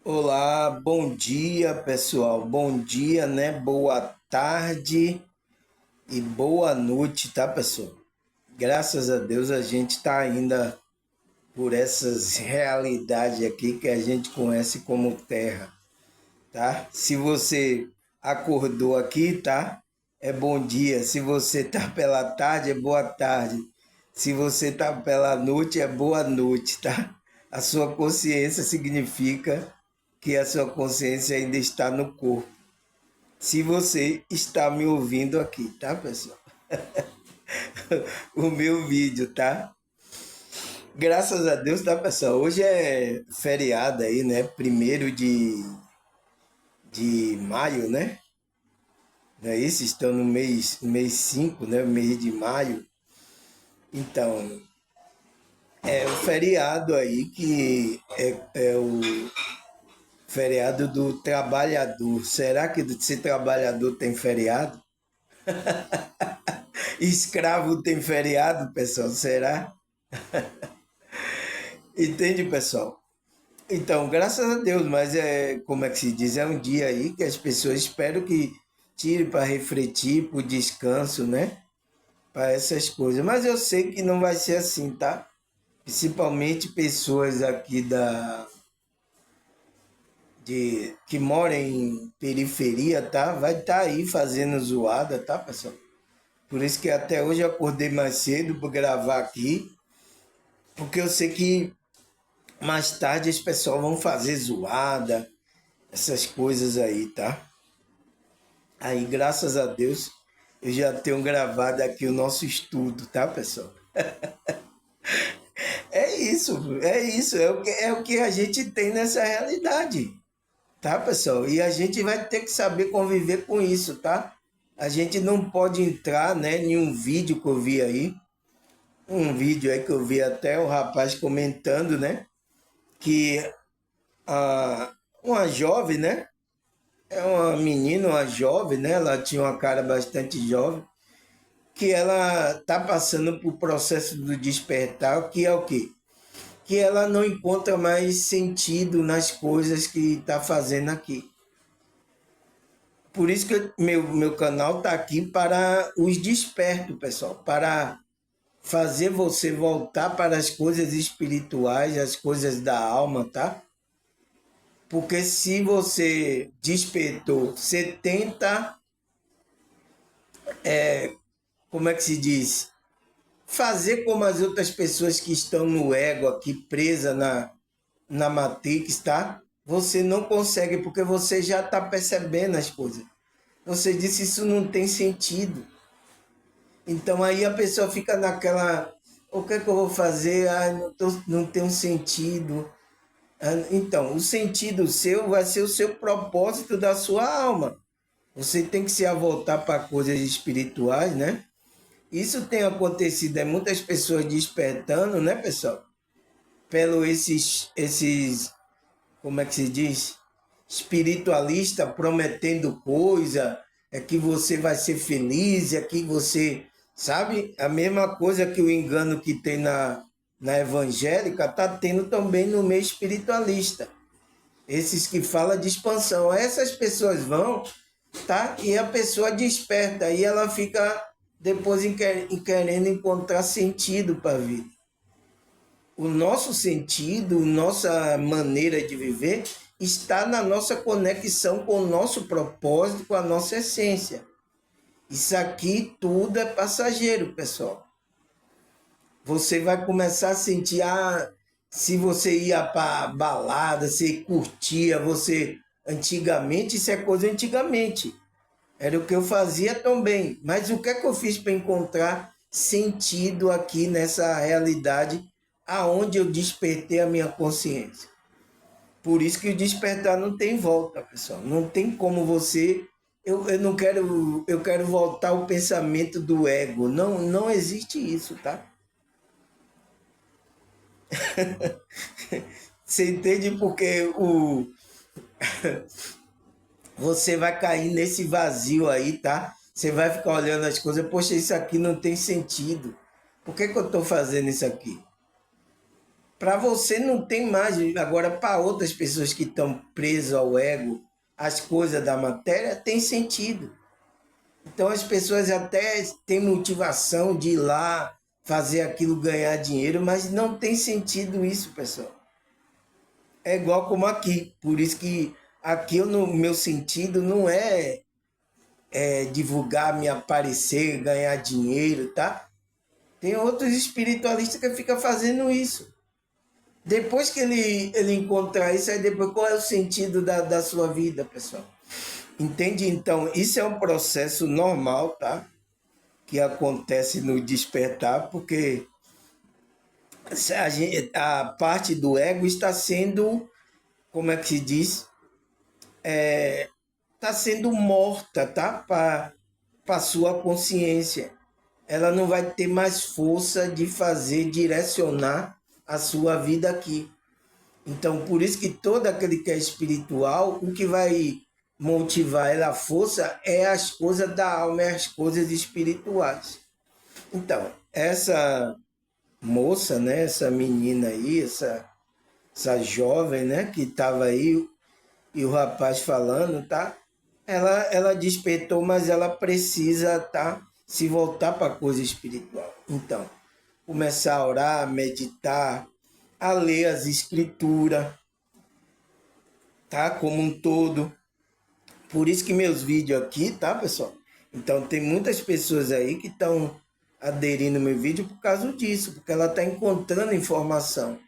Olá, bom dia pessoal, bom dia, né? Boa tarde e boa noite, tá pessoal? Graças a Deus a gente está ainda por essas realidades aqui que a gente conhece como terra, tá? Se você acordou aqui, tá? É bom dia. Se você tá pela tarde, é boa tarde. Se você tá pela noite, é boa noite, tá? A sua consciência significa que a sua consciência ainda está no corpo. Se você está me ouvindo aqui, tá, pessoal? O meu vídeo, tá? Graças a Deus, tá, pessoal? Hoje é feriado aí, né? Primeiro de maio, né? Não é isso? Estão no mês 5, né? Mês de maio. Então, é o feriado aí que é o feriado do trabalhador. Será que ser trabalhador tem feriado? Escravo tem feriado, pessoal? Será? Entende, pessoal? Então, graças a Deus, mas como é que se diz? É um dia aí que as pessoas espero que tire para refletir, para o descanso, né? Para essas coisas. Mas eu sei que não vai ser assim, tá? Principalmente pessoas aqui que moram em periferia, tá? Vai estar aí fazendo zoada, tá, pessoal? Por isso que até hoje eu acordei mais cedo para gravar aqui, porque eu sei que mais tarde as pessoas vão fazer zoada, essas coisas aí, tá? Aí, graças a Deus, eu já tenho gravado aqui o nosso estudo, tá, pessoal? É o que a gente tem nessa realidade, tá, pessoal? E a gente vai ter que saber conviver com isso, tá? A gente não pode entrar, né, em um vídeo que eu vi aí, um vídeo aí que eu vi até o rapaz comentando, né, que uma jovem, né, é uma menina, uma jovem, né, ela tinha uma cara bastante jovem, que ela está passando por processo do despertar, que é o quê? Que ela não encontra mais sentido nas coisas que está fazendo aqui. Por isso que meu canal está aqui para os despertos, pessoal, para fazer você voltar para as coisas espirituais, as coisas da alma, tá? Porque se você despertou, você tenta, como é que se diz? Fazer como as outras pessoas que estão no ego aqui, presa na Matrix, tá? Você não consegue, porque você já está percebendo as coisas. Você disse isso não tem sentido. Então aí a pessoa fica naquela, o que é que eu vou fazer? Ah, não tem um sentido. Então, o sentido seu vai ser o seu propósito da sua alma. Você tem que se voltar para coisas espirituais, né? Isso tem acontecido, muitas pessoas despertando, né, pessoal? Pelo como é que se diz? Espiritualista prometendo coisa, é que você vai ser feliz, é que você, sabe? A mesma coisa que o engano que tem na evangélica, está tendo também no meio espiritualista. Esses que falam de expansão. Essas pessoas vão, tá? E a pessoa desperta, e ela fica depois querendo encontrar sentido para a vida. O nosso sentido, nossa maneira de viver está na nossa conexão com o nosso propósito, com a nossa essência. Isso aqui tudo é passageiro, pessoal. Você vai começar a sentir, se você ia para balada, você curtia, você antigamente, isso é coisa antigamente. Era o que eu fazia também. Mas o que é que eu fiz para encontrar sentido aqui nessa realidade aonde eu despertei a minha consciência? Por isso que o despertar não tem volta, pessoal. Não tem como você. Eu não quero. Eu quero voltar ao pensamento do ego. Não, não existe isso, tá? Você entende porque você vai cair nesse vazio aí, tá? Você vai ficar olhando as coisas, poxa, isso aqui não tem sentido. Por que eu estou fazendo isso aqui? Para você não tem mais. Agora, para outras pessoas que estão presas ao ego, as coisas da matéria, tem sentido. Então as pessoas até têm motivação de ir lá fazer aquilo ganhar dinheiro, mas não tem sentido isso, pessoal. É igual como aqui. Por isso que aqui no meu sentido não é divulgar, me aparecer, ganhar dinheiro, tá? Tem outros espiritualistas que ficam fazendo isso. Depois que ele encontrar isso, aí depois qual é o sentido da sua vida, pessoal? Entende? Então, isso é um processo normal, tá? Que acontece no despertar, porque a parte do ego está sendo, como é que se diz? Está sendo morta, tá? Para a sua consciência. Ela não vai ter mais força de fazer, direcionar a sua vida aqui. Então, por isso que todo aquele que é espiritual, o que vai motivar ela a força é as coisas da alma, é as coisas espirituais. Então, essa moça, né, essa menina aí, essa jovem, né, que estava aí, e o rapaz falando, tá? Ela despertou, mas ela precisa, tá? Se voltar para a coisa espiritual. Então, começar a orar, a meditar, a ler as escrituras, tá? Como um todo. Por isso que meus vídeos aqui, tá, pessoal? Então, tem muitas pessoas aí que estão aderindo ao meu vídeo por causa disso, porque ela está encontrando informação.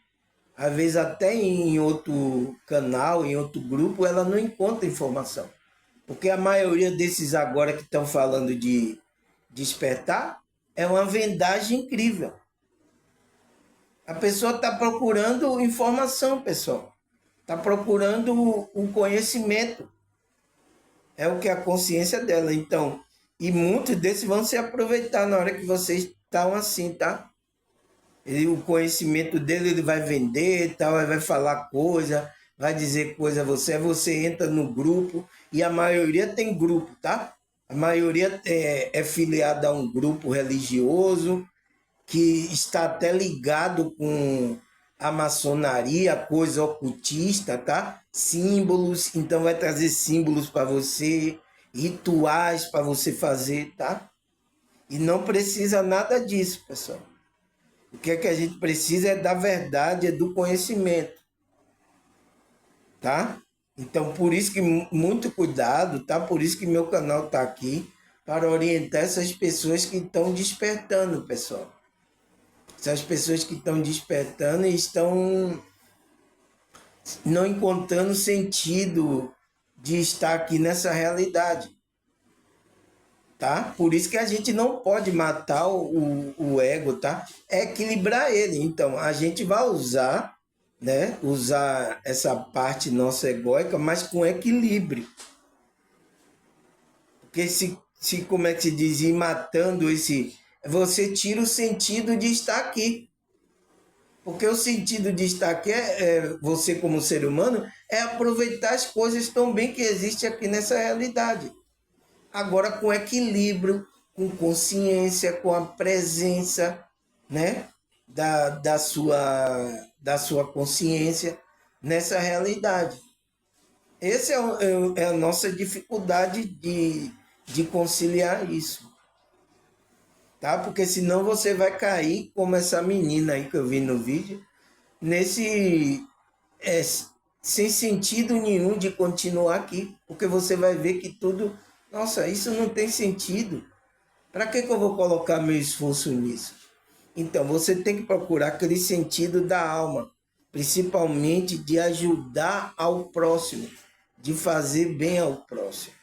Às vezes até em outro canal, em outro grupo, ela não encontra informação. Porque a maioria desses agora que estão falando de despertar é uma vendagem incrível. A pessoa está procurando informação, pessoal. Está procurando o conhecimento. É o que é a consciência dela. Então, e muitos desses vão se aproveitar na hora que vocês estão assim, tá? O conhecimento dele ele vai vender, tal, ele vai falar coisa, vai dizer coisa a você. Aí você entra no grupo e a maioria tem grupo, tá? A maioria é filiada a um grupo religioso que está até ligado com a maçonaria, coisa ocultista, tá? Símbolos, então vai trazer símbolos para você, rituais para você fazer, tá? E não precisa nada disso, pessoal. O que é que a gente precisa é da verdade, é do conhecimento, tá? Então, por isso que muito cuidado, tá? Por isso que meu canal tá aqui, para orientar essas pessoas que estão despertando, pessoal. Essas pessoas que estão despertando e estão não encontrando sentido de estar aqui nessa realidade, tá? Por isso que a gente não pode matar o ego, tá? É equilibrar ele. Então, a gente vai usar, né? Usar essa parte nossa egóica, mas com equilíbrio. Porque se como é que se diz, ir matando esse... Você tira o sentido de estar aqui. Porque o sentido de estar aqui, você como ser humano, é aproveitar as coisas tão bem que existem aqui nessa realidade. Agora com equilíbrio, com consciência, com a presença, né, da sua consciência nessa realidade. Essa é a nossa dificuldade de conciliar isso, tá? Porque senão você vai cair como essa menina aí que eu vi no vídeo, nesse é, sem sentido nenhum de continuar aqui, porque você vai ver que tudo, nossa, isso não tem sentido. Para que eu vou colocar meu esforço nisso? Então, você tem que procurar aquele sentido da alma, principalmente de ajudar ao próximo, de fazer bem ao próximo,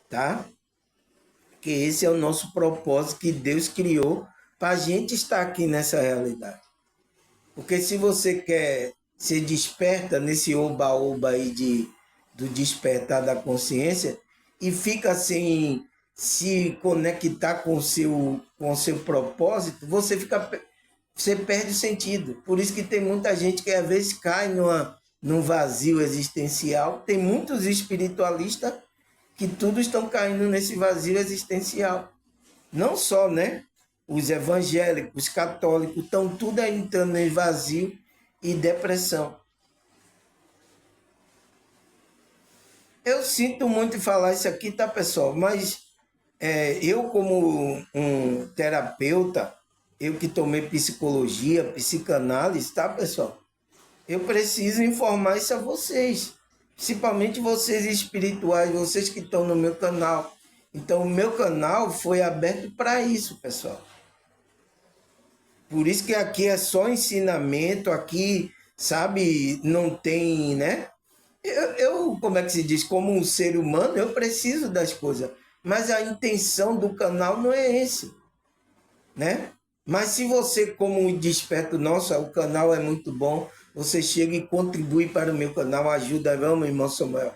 tá? Que esse é o nosso propósito que Deus criou para a gente estar aqui nessa realidade. Porque se você quer ser desperta nesse oba-oba aí do despertar da consciência e fica sem se conectar com o seu propósito, você perde o sentido. Por isso que tem muita gente que às vezes cai num vazio existencial. Tem muitos espiritualistas que tudo estão caindo nesse vazio existencial. Não só, né? os evangélicos, os católicos, estão tudo aí entrando em vazio e depressão. Eu sinto muito em falar isso aqui, tá, pessoal? Mas eu, como um terapeuta, eu que tomei psicologia, psicanálise, tá, pessoal? Eu preciso informar isso a vocês, principalmente vocês espirituais, vocês que estão no meu canal. Então, o meu canal foi aberto para isso, pessoal. Por isso que aqui é só ensinamento, aqui, sabe, não tem, né? Como é que se diz, como um ser humano, eu preciso das coisas, mas a intenção do canal não é esse, né? Mas se você, como um desperto, nossa, o canal é muito bom, você chega e contribui para o meu canal, ajuda, vamos, irmão Samuel,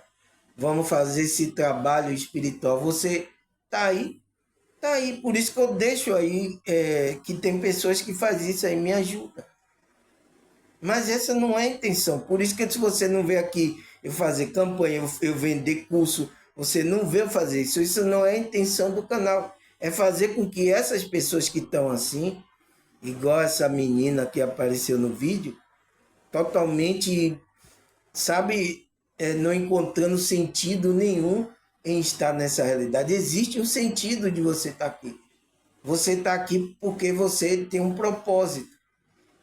vamos fazer esse trabalho espiritual. Você tá aí, por isso que eu deixo aí, que tem pessoas que fazem isso aí, me ajuda. Mas essa não é a intenção. Por isso que se você não vê aqui eu fazer campanha, eu vender curso, você não vê eu fazer isso. Isso não é a intenção do canal. É fazer com que essas pessoas que estão assim, igual essa menina que apareceu no vídeo, totalmente, sabe, não encontrando sentido nenhum em estar nessa realidade. Existe um sentido de você estar aqui. Você está aqui porque você tem um propósito.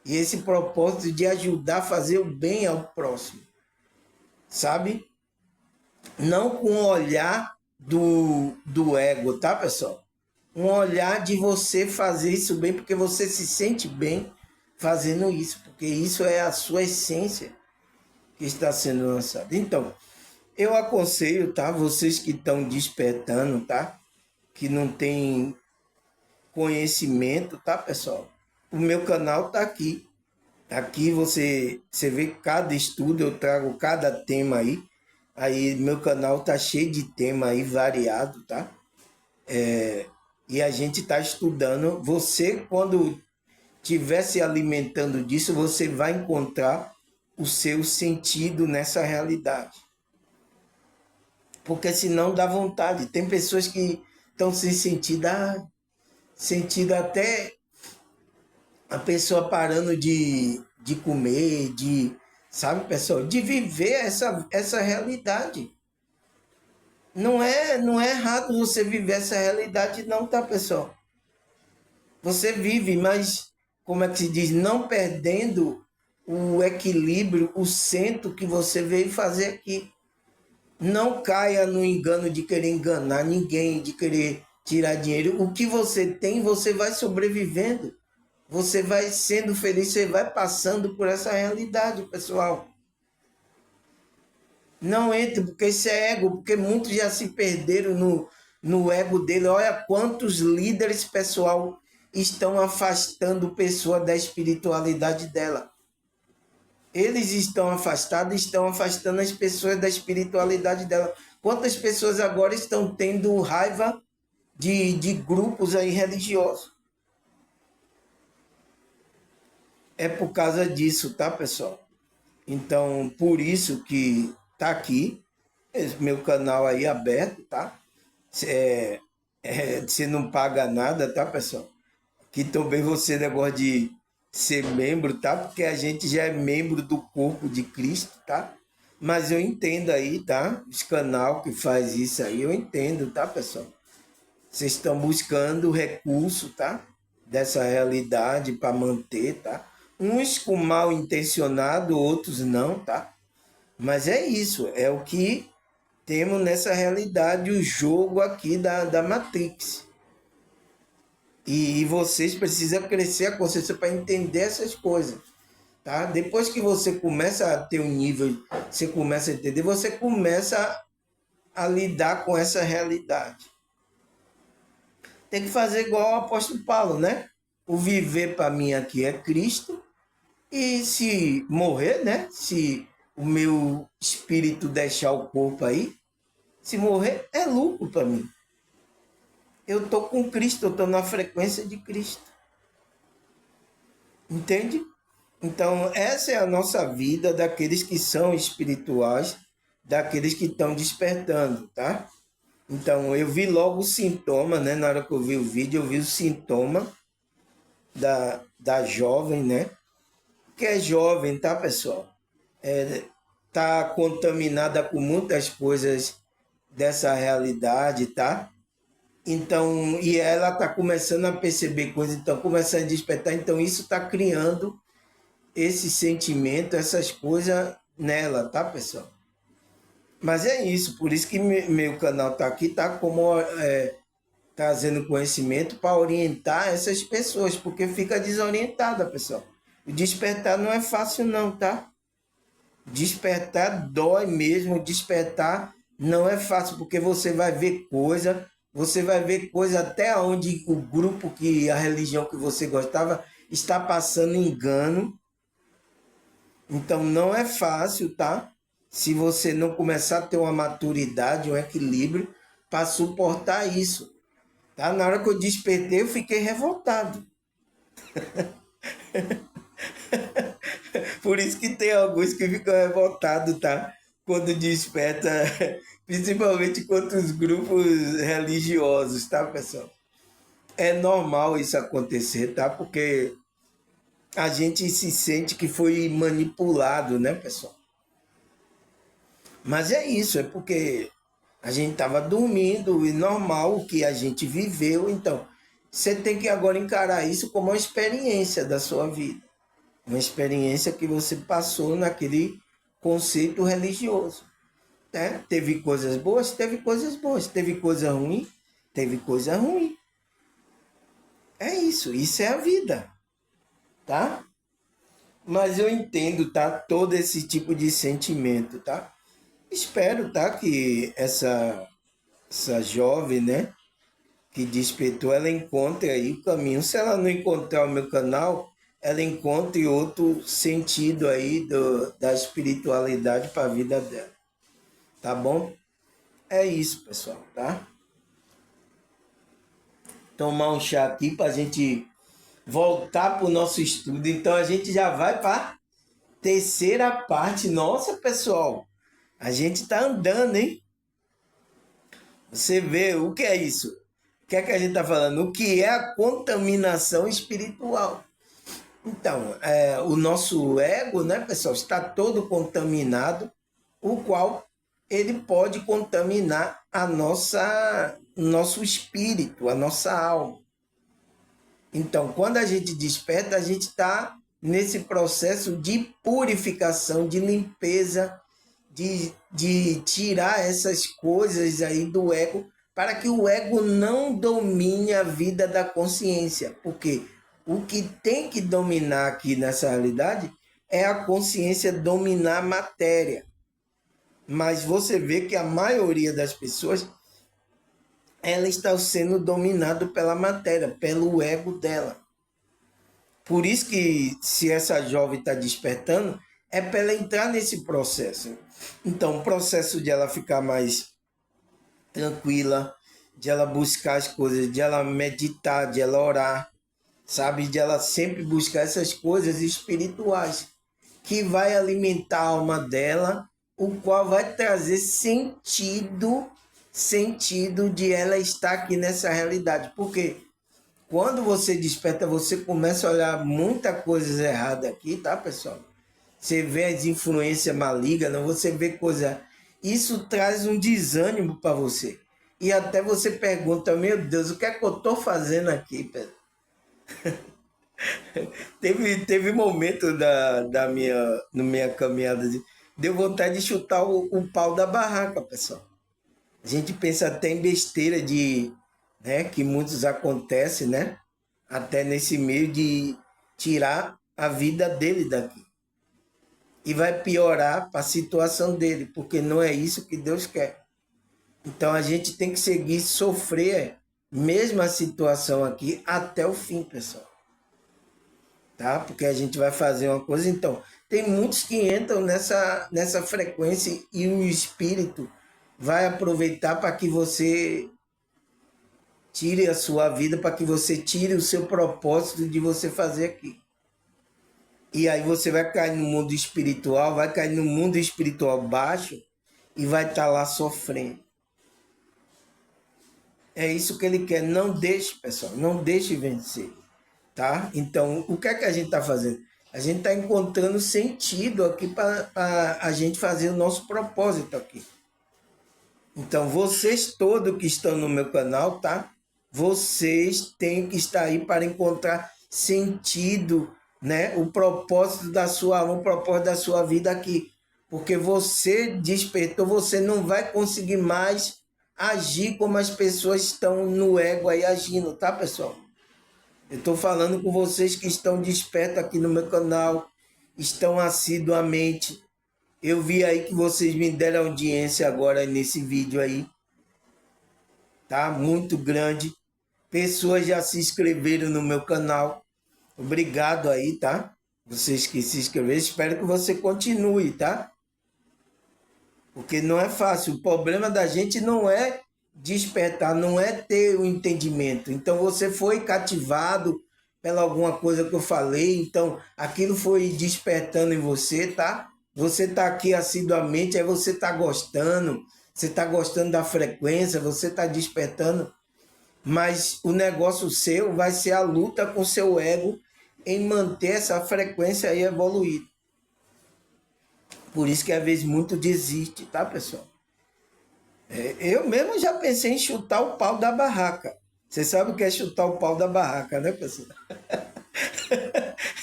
E esse propósito de ajudar a fazer o bem ao próximo, sabe? Não com o olhar do ego, tá, pessoal? Um olhar de você fazer isso bem porque você se sente bem fazendo isso, porque isso é a sua essência que está sendo lançada. Então, eu aconselho, tá? Vocês que estão despertando, tá? Que não tem conhecimento, tá, pessoal? O meu canal tá aqui. Aqui você vê cada estudo, eu trago cada tema aí. Aí meu canal tá cheio de tema aí variado, tá? E a gente tá estudando. Você, quando estiver se alimentando disso, você vai encontrar o seu sentido nessa realidade. Porque senão dá vontade. Tem pessoas que estão sem sentido, sentido até a pessoa parando de comer, sabe, pessoal, de viver essa realidade. Não é errado você viver essa realidade, não, tá, pessoal? Você vive, mas, como é que se diz, não perdendo o equilíbrio, o centro que você veio fazer aqui. Não caia no engano de querer enganar ninguém, de querer tirar dinheiro. O que você tem, você vai sobrevivendo. Você vai sendo feliz, você vai passando por essa realidade, pessoal. Não entre, porque isso é ego, porque muitos já se perderam no ego dele. Olha quantos líderes, pessoal, estão afastando pessoa da espiritualidade dela. Eles estão afastando as pessoas da espiritualidade dela. Quantas pessoas agora estão tendo raiva de grupos aí religiosos? É por causa disso, tá, pessoal? Então, por isso que tá aqui, meu canal aí aberto, tá? Você não paga nada, tá, pessoal? Que também você negócio de ser membro, tá? Porque a gente já é membro do corpo de Cristo, tá? Mas eu entendo aí, tá? Os canal que faz isso aí, eu entendo, tá, pessoal? Vocês estão buscando recurso, tá? Dessa realidade para manter, tá? Uns com mal intencionado, outros não, tá? Mas é isso, é o que temos nessa realidade, o jogo aqui da Matrix. E vocês precisam crescer a consciência para entender essas coisas, tá? Depois que você começa a ter um nível, você começa a entender, você começa a lidar com essa realidade. Tem que fazer igual o apóstolo Paulo, né? O viver para mim aqui é Cristo, e se morrer, né? Se o meu espírito deixar o corpo aí, se morrer, é lucro para mim. Eu estou com Cristo, eu estou na frequência de Cristo. Entende? Então, essa é a nossa vida daqueles que são espirituais, daqueles que estão despertando, tá? Então, eu vi logo o sintoma, né? Na hora que eu vi o vídeo, eu vi o sintoma da jovem, né? Que é jovem, tá, pessoal? Tá contaminada com muitas coisas dessa realidade, tá? Então, e ela tá começando a perceber coisas, então começando a despertar, então isso tá criando esse sentimento, essas coisas nela, tá, pessoal? Mas é isso, por isso que meu canal tá aqui, tá como trazendo conhecimento para orientar essas pessoas, porque fica desorientada, pessoal. O despertar não é fácil não, tá? Despertar dói mesmo, despertar não é fácil, porque você vai ver coisa até onde o grupo que a religião que você gostava está passando engano. Então não é fácil, tá? Se você não começar a ter uma maturidade, um equilíbrio para suportar isso, tá? Na hora que eu despertei, eu fiquei revoltado. Por isso que tem alguns que ficam revoltados, tá? Quando desperta, principalmente contra os grupos religiosos, tá, pessoal? É normal isso acontecer, tá? Porque a gente se sente que foi manipulado, né, pessoal? Mas é isso, é porque a gente estava dormindo e normal o que a gente viveu. Então, você tem que agora encarar isso como uma experiência da sua vida. Uma experiência que você passou naquele conceito religioso. Né? Teve coisas boas, teve coisas boas. Teve coisa ruim, teve coisa ruim. É isso é a vida, tá? Mas eu entendo, tá? Todo esse tipo de sentimento, tá? Espero, tá? Que essa jovem, né? Que despertou, ela encontre aí o caminho. Se ela não encontrar o meu canal, ela encontre outro sentido aí da espiritualidade para a vida dela. Tá bom? É isso, pessoal, tá? Tomar um chá aqui para a gente voltar para o nosso estudo. Então a gente já vai para a terceira parte. Nossa, pessoal, a gente tá andando, hein? Você vê o que é isso? O que é que a gente está falando? O que é a contaminação espiritual? Então, o nosso ego, né, pessoal, está todo contaminado, o qual ele pode contaminar nosso espírito, a nossa alma. Então, quando a gente desperta, a gente está nesse processo de purificação, de limpeza, de tirar essas coisas aí do ego, para que o ego não domine a vida da consciência. Porque o que tem que dominar aqui nessa realidade é a consciência dominar a matéria. Mas você vê que a maioria das pessoas ela está sendo dominada pela matéria, pelo ego dela. Por isso que se essa jovem está despertando, é para ela entrar nesse processo. Então, o processo de ela ficar mais tranquila, de ela buscar as coisas, de ela meditar, de ela orar, sabe? De ela sempre buscar essas coisas espirituais, que vai alimentar a alma dela, o qual vai trazer sentido de ela estar aqui nessa realidade. Porque quando você desperta, você começa a olhar muita coisa errada aqui, tá, pessoal? Você vê as influências malignas, você vê coisa. Isso traz um desânimo para você. E até você pergunta, meu Deus, o que é que eu estou fazendo aqui, Pedro? Teve momento na minha caminhada, deu vontade de chutar o pau da barraca, pessoal. A gente pensa até em besteira né, que muitos acontecem, né? Até nesse meio de tirar a vida dele daqui. E vai piorar para a situação dele, porque não é isso que Deus quer. Então a gente tem que seguir, sofrer mesmo a situação aqui até o fim, pessoal. Tá? Porque a gente vai fazer uma coisa. Então, tem muitos que entram nessa frequência e o espírito vai aproveitar para que você tire a sua vida, para que você tire o seu propósito de você fazer aqui. E aí você vai cair no mundo espiritual, vai cair no mundo espiritual baixo e vai estar lá sofrendo. É isso que ele quer. Não deixe, pessoal, não deixe vencer. tá? Então, o que é que a gente está fazendo? A gente está encontrando sentido aqui para a gente fazer o nosso propósito aqui. Então, vocês todos que estão no meu canal, tá? Vocês têm que estar aí para encontrar sentido, né? O propósito da sua alma, o propósito da sua vida aqui. Porque você despertou, você não vai conseguir mais agir como as pessoas estão no ego aí agindo, tá, pessoal? Eu estou falando com vocês que estão despertos aqui no meu canal, estão assiduamente. Eu vi aí que vocês me deram audiência agora nesse vídeo aí, tá? Muito grande. Pessoas já se inscreveram no meu canal. Obrigado aí, tá? Vocês que se inscreveram, espero que você continue, tá? Porque não é fácil. O problema da gente não é despertar, não é ter o entendimento. Então você foi cativado pela alguma coisa que eu falei, então aquilo foi despertando em você, tá? Você tá aqui assiduamente, aí você tá gostando, você tá gostando da frequência, você tá despertando, mas o negócio seu vai ser a luta com o seu ego em manter essa frequência aí evoluída. Por isso que às vezes muito desiste, tá, pessoal? Eu mesmo já pensei em chutar o pau da barraca. Você sabe o que é chutar o pau da barraca, né, pessoal?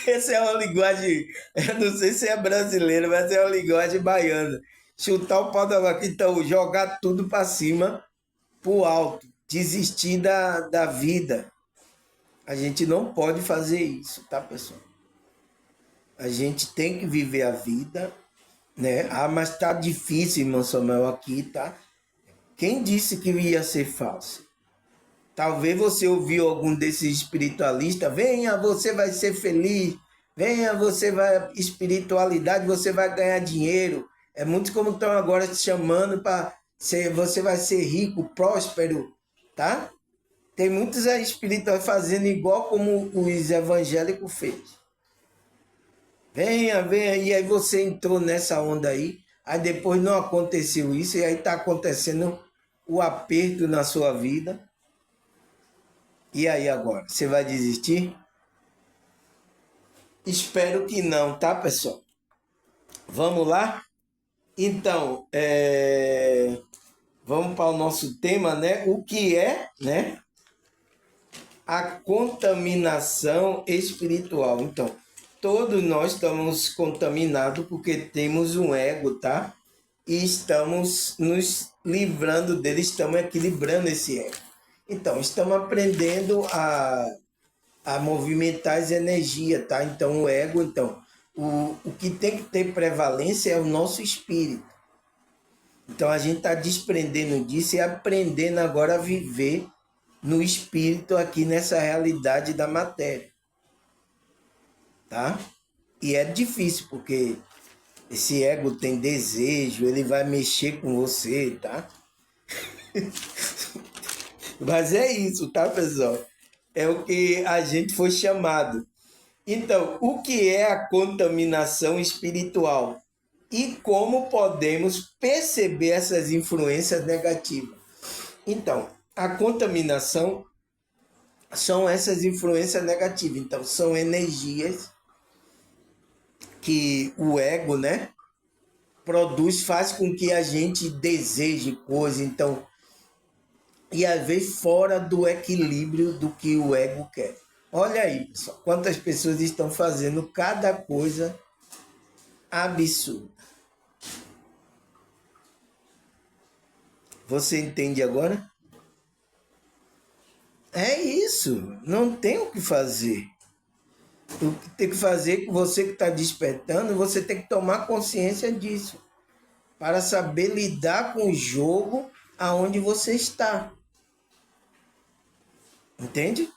Essa é uma linguagem, eu não sei se é brasileira, mas é uma linguagem baiana. Chutar o pau da barraca, então jogar tudo para cima, pro alto, desistir da vida. A gente não pode fazer isso, tá, pessoal? A gente tem que viver a vida, né? Ah, mas tá difícil, irmão Samuel, aqui, tá? Quem disse que ia ser fácil? Talvez você ouviu algum desses espiritualistas, venha, você vai ser feliz, venha, você vai, espiritualidade, você vai ganhar dinheiro. É muito como estão agora te chamando para ser, você vai ser rico, próspero, tá? Tem muitos espirituais fazendo igual como os evangélicos fez. Venha, venha, e aí você entrou nessa onda aí depois não aconteceu isso, e aí está acontecendo o aperto na sua vida. E aí agora, você vai desistir? Espero que não, tá, pessoal? Vamos lá? Então, vamos para o nosso tema, né? O que é, né? A contaminação espiritual. Então, todos nós estamos contaminados porque temos um ego, tá? E estamos nos livrando dele, estamos equilibrando esse ego. Então, estamos aprendendo a movimentar as energias, tá? Então, o ego, então, o que tem que ter prevalência é o nosso espírito. Então, a gente está desprendendo disso e aprendendo agora a viver no espírito aqui nessa realidade da matéria, tá? E é difícil, porque esse ego tem desejo, ele vai mexer com você, tá? Mas é isso, tá, pessoal? É o que a gente foi chamado. Então, o que é a contaminação espiritual? E como podemos perceber essas influências negativas? Então, a contaminação são essas influências negativas. Então, são energias que o ego, né, produz, faz com que a gente deseje coisas. Então, e às vezes fora do equilíbrio do que o ego quer. Olha aí, pessoal, quantas pessoas estão fazendo cada coisa absurda. Você entende agora? É isso, não tem o que fazer. O que tem que fazer com você que está despertando, você tem que tomar consciência disso, para saber lidar com o jogo aonde você está. Entende?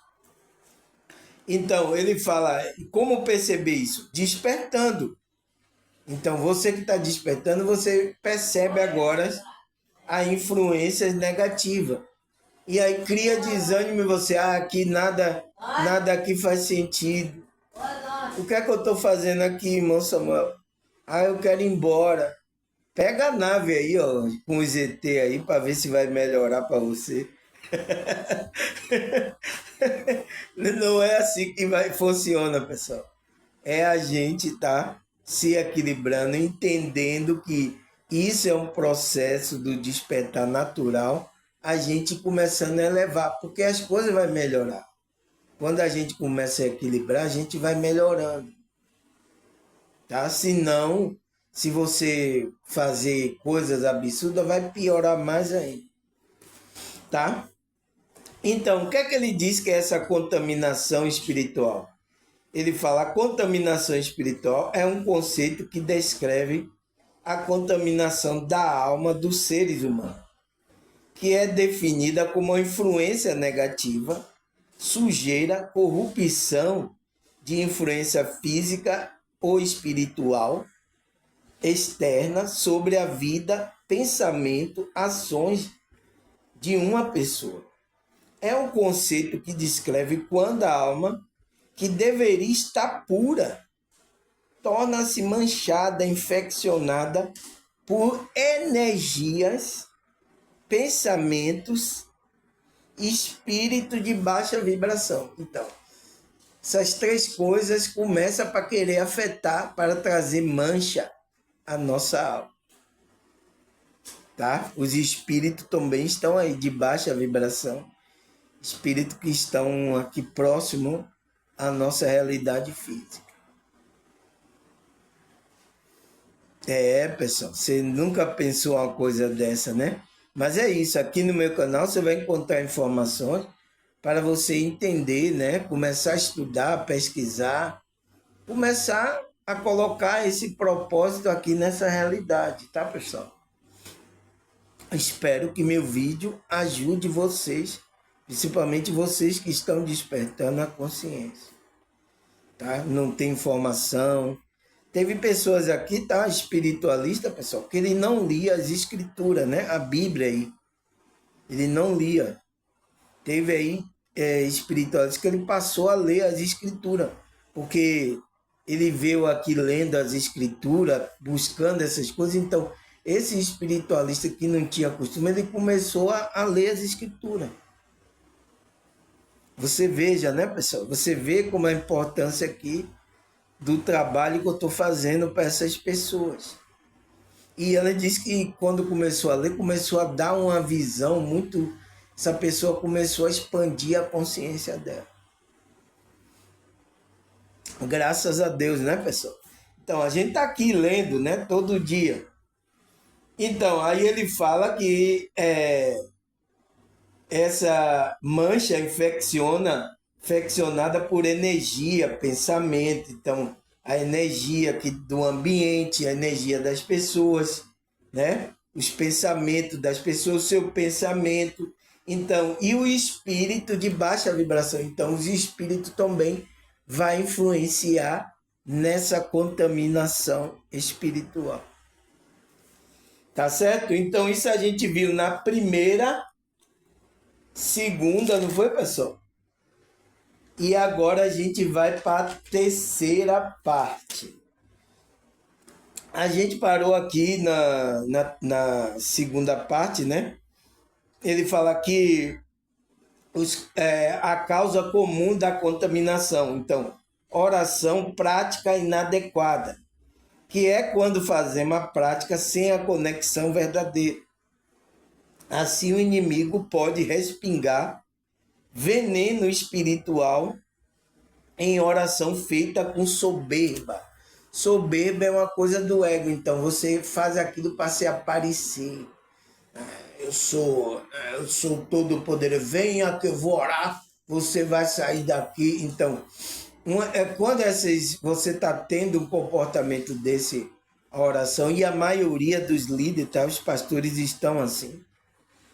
Então, ele fala, como perceber isso? Despertando. Então, você que está despertando, você percebe agora a influência negativa. E aí cria desânimo em você, aqui nada aqui faz sentido. O que é que eu estou fazendo aqui, irmão Samuel? Eu quero ir embora. Pega a nave aí, ó, com os ET aí, para ver se vai melhorar para você. Não é assim que funciona, pessoal. É a gente tá se equilibrando, entendendo que isso é um processo do despertar natural, a gente começando a elevar, porque as coisas vão melhorar. Quando a gente começa a equilibrar, a gente vai melhorando, tá? Se não, se você fazer coisas absurdas, vai piorar mais ainda, tá? Então, o que é que ele diz que é essa contaminação espiritual? Ele fala: a contaminação espiritual é um conceito que descreve a contaminação da alma dos seres humanos, que é definida como uma influência negativa, sujeira, corrupção de influência física ou espiritual externa sobre a vida, pensamento, ações de uma pessoa. É um conceito que descreve quando a alma, que deveria estar pura, torna-se manchada, infeccionada por energias, pensamentos, espírito de baixa vibração. Então, essas três coisas começam para querer afetar, para trazer mancha à nossa alma. Tá? Os espíritos também estão aí de baixa vibração, espíritos que estão aqui próximo à nossa realidade física. É, pessoal, você nunca pensou uma coisa dessa, né? Mas é isso, aqui no meu canal você vai encontrar informações para você entender, né? Começar a estudar, pesquisar, começar a colocar esse propósito aqui nessa realidade, tá, pessoal? Espero que meu vídeo ajude vocês, principalmente vocês que estão despertando a consciência, tá? Não tem informação. Teve pessoas aqui, tá? Espiritualista, pessoal, que ele não lia as escrituras, né? A Bíblia aí. Ele não lia. Teve aí espiritualista que ele passou a ler as escrituras, porque ele veio aqui lendo as escrituras, buscando essas coisas. Então, esse espiritualista que não tinha costume, ele começou a ler as escrituras. Você veja, né, pessoal? Você vê como a importância aqui do trabalho que eu estou fazendo para essas pessoas. E ela disse que quando começou a ler, começou a dar uma visão muito. Essa pessoa começou a expandir a consciência dela. Graças a Deus, né, pessoal? Então, a gente está aqui lendo, né, todo dia. Então, aí ele fala que essa mancha infeccionada por energia, pensamento. Então, a energia do ambiente, a energia das pessoas, né? Os pensamentos das pessoas, o seu pensamento. Então, e o espírito de baixa vibração. Então, os espíritos também vai influenciar nessa contaminação espiritual. Tá certo? Então, isso a gente viu na primeira, segunda, não foi, pessoal? E agora a gente vai para a terceira parte. A gente parou aqui na segunda parte, né? Ele fala que a causa comum da contaminação. Então, oração prática inadequada, que é quando fazemos a prática sem a conexão verdadeira. Assim, o inimigo pode respingar veneno espiritual em oração feita com soberba. Soberba é uma coisa do ego, então você faz aquilo para se aparecer. Eu sou todo poderoso, venha que eu vou orar, você vai sair daqui. Então, quando você está tendo um comportamento desse, a oração, e a maioria dos líderes, tá, os pastores estão assim,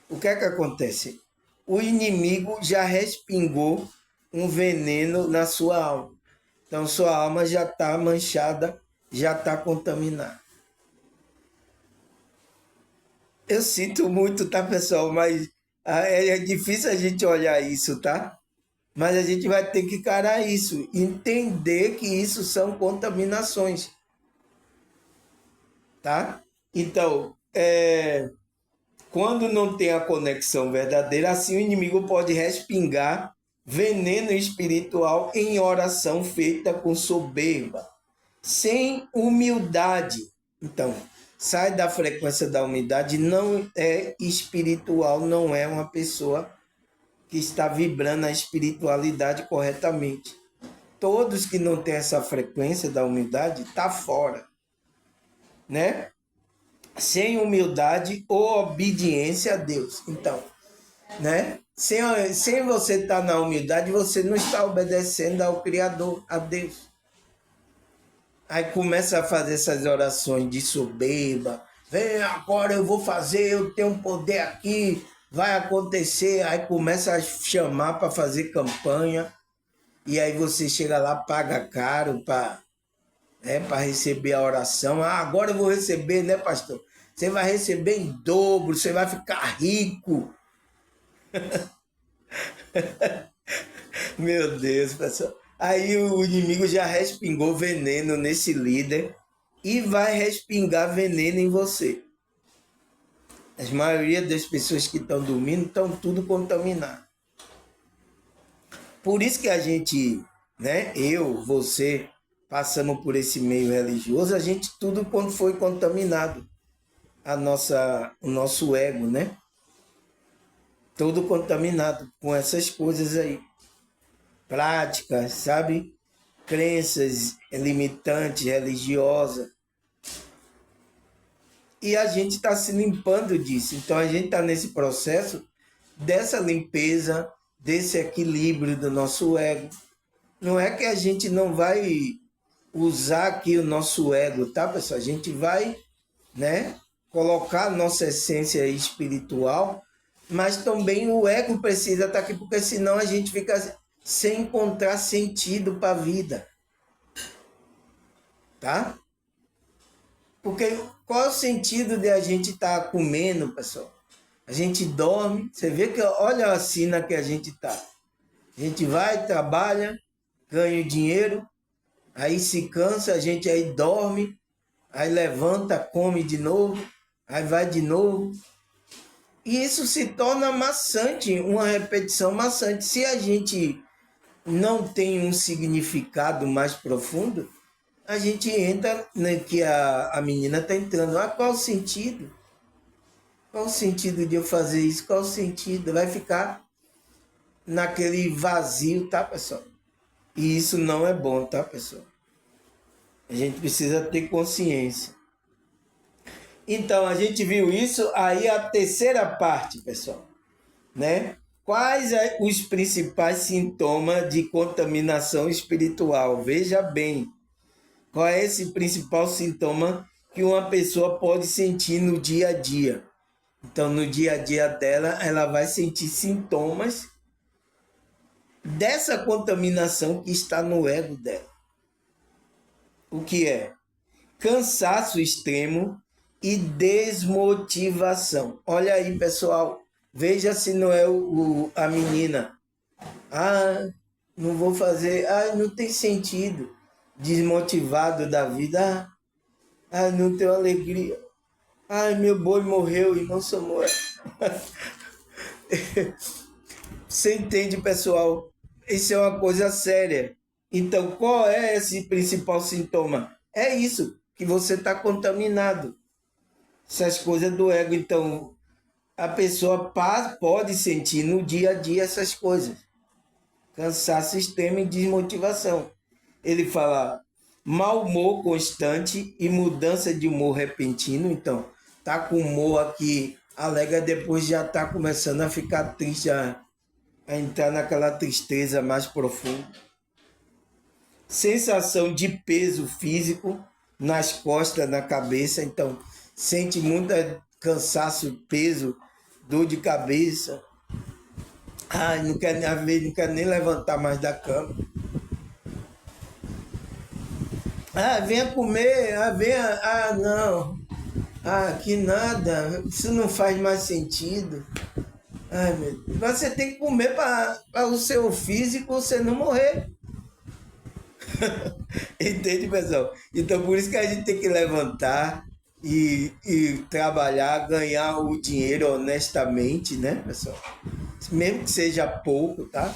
o que é que acontece? O inimigo já respingou um veneno na sua alma. Então, sua alma já está manchada, já está contaminada. Eu sinto muito, tá, pessoal? Mas é difícil a gente olhar isso, tá? Mas a gente vai ter que encarar isso, entender que isso são contaminações, tá? Então, Quando não tem a conexão verdadeira, assim o inimigo pode respingar veneno espiritual em oração feita com soberba, sem humildade. Então, sai da frequência da humildade, não é espiritual, não é uma pessoa que está vibrando a espiritualidade corretamente. Todos que não têm essa frequência da humildade, tá fora, né? Sem humildade ou obediência a Deus. Então, né? Sem você estar na humildade, você não está obedecendo ao Criador, a Deus. Aí começa a fazer essas orações de soberba. Vem, agora eu vou fazer, eu tenho um poder aqui, vai acontecer. Aí começa a chamar para fazer campanha. E aí você chega lá, paga caro para receber a oração. Ah, agora eu vou receber, né, pastor? Você vai receber em dobro, você vai ficar rico. Meu Deus, pessoal. Aí o inimigo já respingou veneno nesse líder e vai respingar veneno em você. A maioria das pessoas que estão dormindo estão tudo contaminadas. Por isso que a gente, né, eu, você, passamos por esse meio religioso, a gente tudo quando foi contaminado. O nosso ego, né? Todo contaminado com essas coisas aí. Práticas, sabe? Crenças limitantes, religiosas. E a gente está se limpando disso. Então a gente está nesse processo dessa limpeza, desse equilíbrio do nosso ego. Não é que a gente não vai usar aqui o nosso ego, tá, pessoal? A gente vai, né, colocar a nossa essência espiritual, mas também o ego precisa estar aqui, porque senão a gente fica sem encontrar sentido para a vida. Tá? Porque qual é o sentido de a gente estar comendo, pessoal? A gente dorme, você vê que olha a sina que a gente está. A gente vai, trabalha, ganha dinheiro, aí se cansa, a gente aí dorme, aí levanta, come de novo, aí vai de novo. E isso se torna maçante, uma repetição maçante. Se a gente não tem um significado mais profundo, a gente entra no que a menina está entrando. Ah, qual o sentido? Qual o sentido de eu fazer isso? Qual o sentido? Vai ficar naquele vazio, tá, pessoal? E isso não é bom, tá, pessoal? A gente precisa ter consciência. Então, a gente viu isso, aí a terceira parte, pessoal, né? Quais os principais sintomas de contaminação espiritual? Veja bem, qual é esse principal sintoma que uma pessoa pode sentir no dia a dia? Então, no dia a dia dela, ela vai sentir sintomas dessa contaminação que está no ego dela. O que é? Cansaço extremo e desmotivação. Olha aí, pessoal. Veja se não é a menina. Ah, não vou fazer. Ah, não tem sentido. Desmotivado da vida. Ah, não tenho alegria. Ai, meu boi morreu, irmão Samuel. Você entende, pessoal? Isso é uma coisa séria. Então, qual é esse principal sintoma? É isso, que você está contaminado. Essas coisas do ego. Então, a pessoa pode sentir no dia a dia essas coisas. Cansaço extremo e desmotivação. Ele fala mau humor constante e mudança de humor repentino. Então, tá com humor aqui alegre, depois já tá começando a ficar triste, a entrar naquela tristeza mais profunda. Sensação de peso físico nas costas, na cabeça. Então, sente muito cansaço, peso, dor de cabeça. Ai, não quero nem levantar mais da cama. Ah, venha comer. Ah, venha. Ah, não. Ah, que nada. Isso não faz mais sentido. Ai, meu Deus. Você tem que comer para o seu físico você não morrer. Entende, pessoal? Então, por isso que a gente tem que levantar e trabalhar, ganhar o dinheiro honestamente, né, pessoal? Mesmo que seja pouco, tá?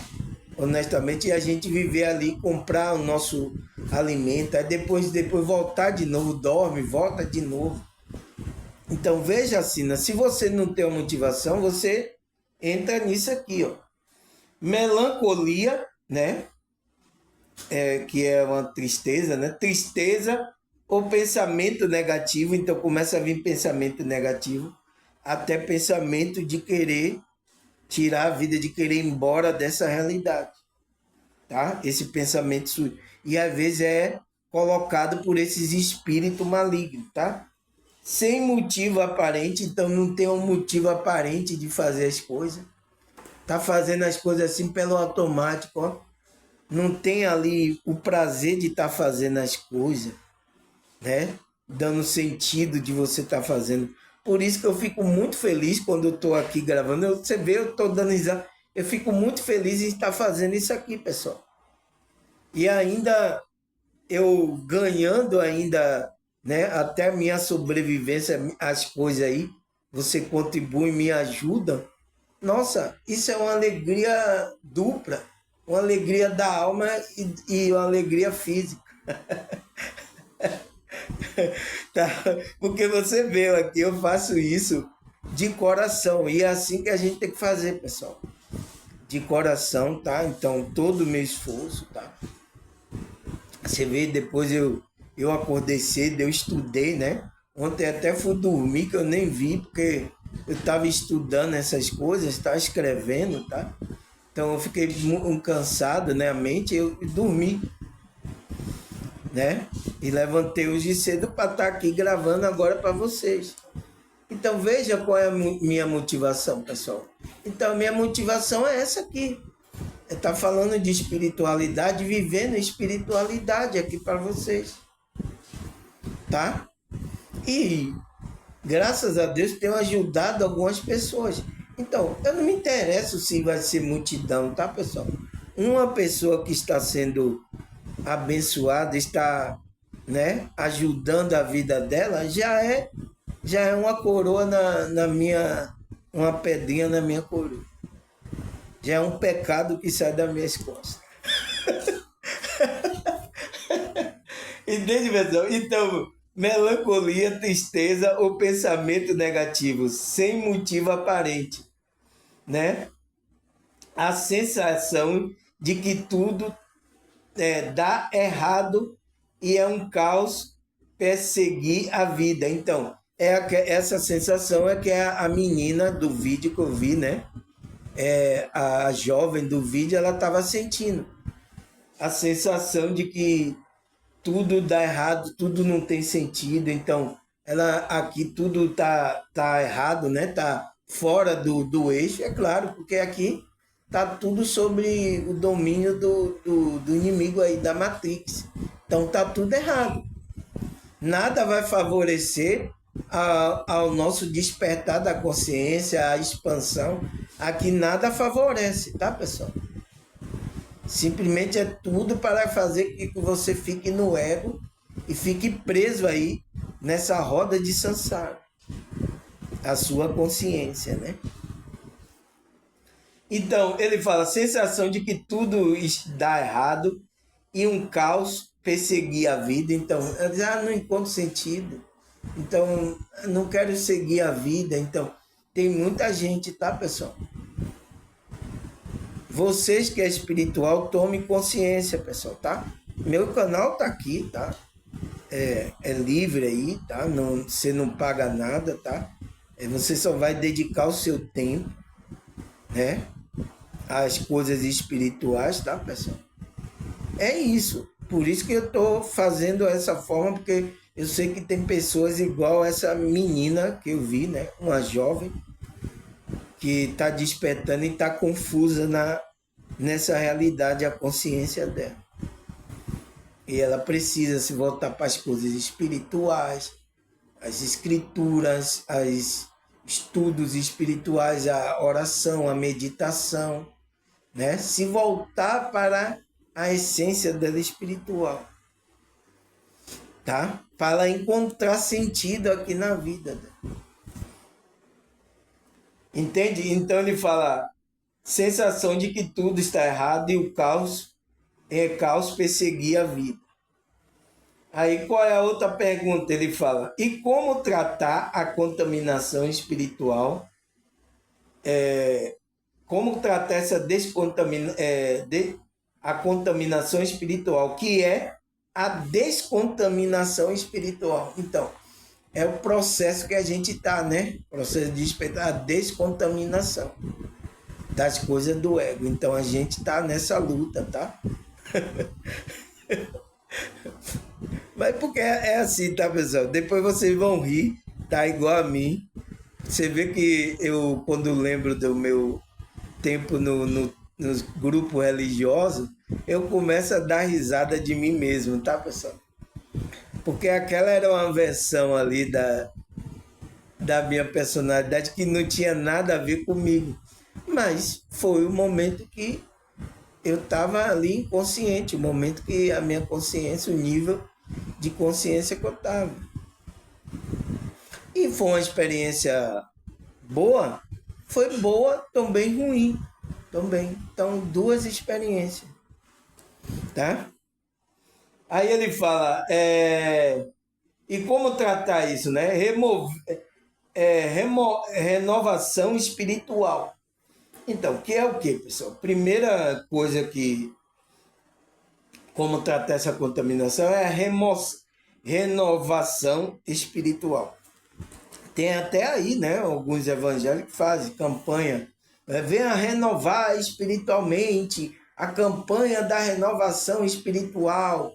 Honestamente, e a gente viver ali, comprar o nosso alimento, aí depois voltar de novo, dorme, volta de novo. Então veja assim, né? Se você não tem uma motivação, você entra nisso aqui, ó. Melancolia, né? Que é uma tristeza, né? Tristeza ou pensamento negativo, então começa a vir pensamento negativo, até pensamento de querer tirar a vida, de querer ir embora dessa realidade, tá? Esse pensamento e às vezes é colocado por esses espíritos malignos, tá? Sem motivo aparente, então não tem um motivo aparente de fazer as coisas. Tá fazendo as coisas assim pelo automático, ó. Não tem ali o prazer de estar fazendo as coisas, né? Dando sentido de você estar fazendo. Por isso que eu fico muito feliz quando eu estou aqui gravando. Você vê, eu estou dando risada. Eu fico muito feliz em estar fazendo isso aqui, pessoal. E ainda eu ganhando ainda, né? Até a minha sobrevivência, as coisas aí, você contribui, me ajuda. Nossa, isso é uma alegria dupla, uma alegria da alma e uma alegria física. Tá? Porque você vê aqui, eu faço isso de coração. E é assim que a gente tem que fazer, pessoal. De coração, tá? Então, todo o meu esforço, tá? Você vê, depois eu acordei cedo, eu estudei, né? Ontem até fui dormir, que eu nem vi, porque eu estava estudando essas coisas, estava escrevendo, tá? Então eu fiquei cansado, né? A mente, eu dormi, né? E levantei hoje cedo para estar aqui gravando agora para vocês. Então veja qual é a minha motivação, pessoal. Então minha motivação é essa aqui. É estar falando de espiritualidade, vivendo espiritualidade aqui para vocês, tá? E graças a Deus tenho ajudado algumas pessoas. Então, eu não me interesso se vai ser multidão, tá, pessoal? Uma pessoa que está sendo abençoada, está, né, ajudando a vida dela, já é uma coroa na minha, uma pedrinha na minha coroa. Já é um pecado que sai das minhas costas. Entende, pessoal? Então, melancolia, tristeza ou pensamento negativo, sem motivo aparente, né? A sensação de que tudo dá errado e é um caos perseguir a vida. Então, essa sensação é que é a menina do vídeo que eu vi, né? A jovem do vídeo, ela estava sentindo a sensação de que tudo dá errado, tudo não tem sentido. Então, ela aqui tudo tá errado, né? Tá fora do eixo, é claro, porque aqui tá tudo sobre o domínio do inimigo aí da Matrix. Então tá tudo errado. Nada vai favorecer ao nosso despertar da consciência, a expansão. Aqui nada favorece, tá, pessoal? Simplesmente é tudo para fazer que você fique no ego e fique preso aí nessa roda de samsara, a sua consciência, né? Então, ele fala, sensação de que tudo dá errado e um caos perseguir a vida. Então, eu já não encontro sentido. Então, não quero seguir a vida. Então, tem muita gente, tá, pessoal? Vocês que é espiritual, tome consciência, pessoal, tá? Meu canal tá aqui, tá? É livre aí, tá? Não, você não paga nada, tá? Você só vai dedicar o seu tempo, né? Às coisas espirituais, tá, pessoal? É isso. Por isso que eu tô fazendo essa forma, porque eu sei que tem pessoas igual essa menina que eu vi, né? Uma jovem que está despertando e está confusa nessa realidade, a consciência dela. E ela precisa se voltar para as coisas espirituais, as escrituras, os estudos espirituais, a oração, a meditação, né? Se voltar para a essência dela espiritual. tá? Para ela encontrar sentido aqui na vida. Entende? Então ele fala, sensação de que tudo está errado e o caos perseguia a vida. Aí qual é a outra pergunta? Ele fala, e como tratar a contaminação espiritual? Como tratar essa a contaminação espiritual, que é a descontaminação espiritual. Então, é o processo que a gente está, né? O processo de a descontaminação das coisas do ego. Então, a gente está nessa luta, tá? Mas porque é assim, tá, pessoal? Depois vocês vão rir, tá? Igual a mim. Você vê que eu, quando lembro do meu tempo nos grupos religiosos, eu começo a dar risada de mim mesmo, tá, pessoal? Porque aquela era uma versão ali da minha personalidade que não tinha nada a ver comigo. Mas foi o momento que eu estava ali inconsciente, o momento que a minha consciência, o nível de consciência que eu estava. E foi uma experiência boa, foi boa, também ruim, também. Então, duas experiências, tá? Aí ele fala, e como tratar isso, né? Renovação espiritual. Então, que é o que, pessoal? Primeira coisa que, como tratar essa contaminação é a renovação espiritual. Tem até aí, né, alguns evangélicos que fazem campanha, venha renovar espiritualmente, a campanha da renovação espiritual.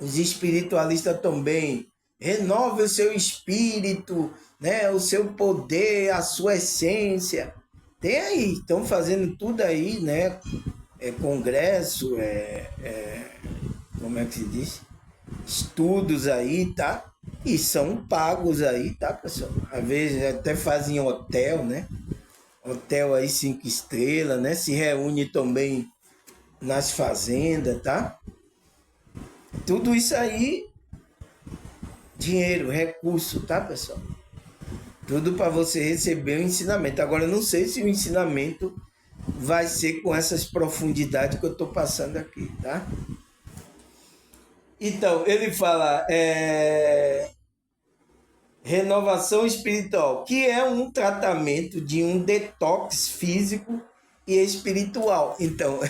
Os espiritualistas também, renove o seu espírito, né, o seu poder, a sua essência. Tem aí, estão fazendo tudo aí, né, congresso, como é que se diz? Estudos aí, tá? E são pagos aí, tá, pessoal? Às vezes até fazem hotel, né? Hotel aí 5 estrelas, né? Se reúne também nas fazendas, tá? Tudo isso aí, dinheiro, recurso, tá, pessoal? Tudo para você receber o ensinamento. Agora, eu não sei se o ensinamento vai ser com essas profundidades que eu estou passando aqui, tá? Então, ele fala renovação espiritual, que é um tratamento de um detox físico e espiritual. Então,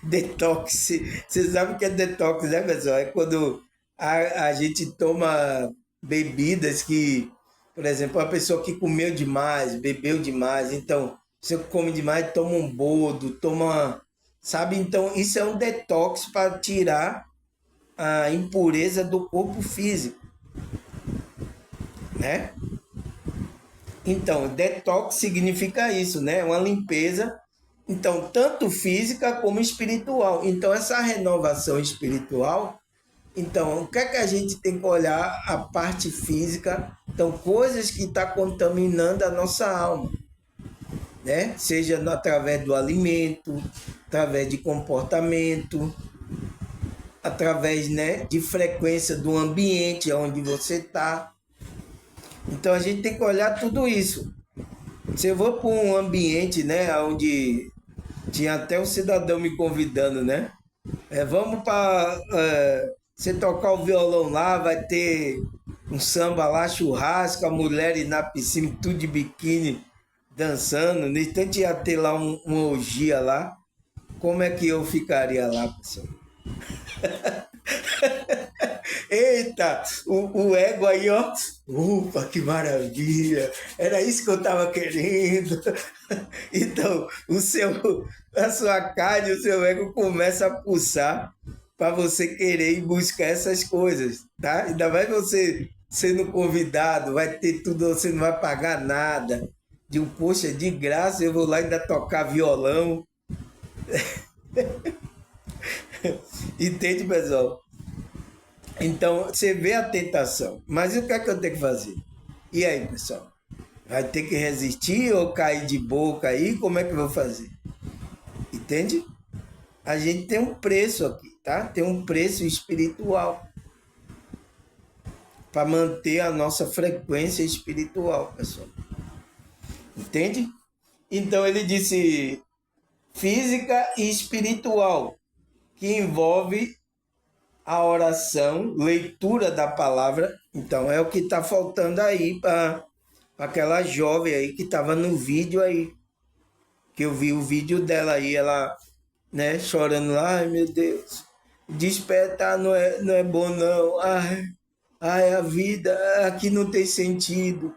detox, você sabe o que é detox, né, pessoal? É quando a gente toma bebidas que, por exemplo, a pessoa que comeu demais, bebeu demais, então, você come demais, toma um boldo, toma, sabe? Então, isso é um detox para tirar a impureza do corpo físico, né? Então, detox significa isso, né? Uma limpeza, então, tanto física como espiritual. Então, essa renovação espiritual, então, o que é que a gente tem que olhar? A parte física, então, coisas que estão contaminando a nossa alma, né? Seja através do alimento, através de comportamento, através, né, de frequência do ambiente onde você está. Então a gente tem que olhar tudo isso. Se eu vou para um ambiente, né, onde tinha até um cidadão me convidando, né? Vamos para você tocar o violão lá, vai ter um samba lá, churrasco, a mulher na piscina, tudo de biquíni, dançando. No instante ia ter lá uma orgia lá. Como é que eu ficaria lá, pessoal? Eita, o ego aí, ó. Ufa, que maravilha! Era isso que eu estava querendo. Então, a sua carne, o seu ego começa a pulsar para você querer ir buscar essas coisas, tá? Ainda mais você sendo convidado, vai ter tudo, você não vai pagar nada. Poxa, de graça eu vou lá ainda tocar violão. Entende, pessoal? Então, você vê a tentação. Mas o que é que eu tenho que fazer? E aí, pessoal? Vai ter que resistir ou cair de boca aí? Como é que eu vou fazer? Entende? A gente tem um preço aqui, tá? Tem um preço espiritual. para manter a nossa frequência espiritual, pessoal. Entende? Então ele disse física e espiritual, que envolve a oração, leitura da palavra. Então é o que está faltando aí para aquela jovem aí que estava no vídeo aí, que eu vi o vídeo dela aí, ela, né, chorando lá, ai meu Deus, despertar não é bom não, ai a vida aqui não tem sentido.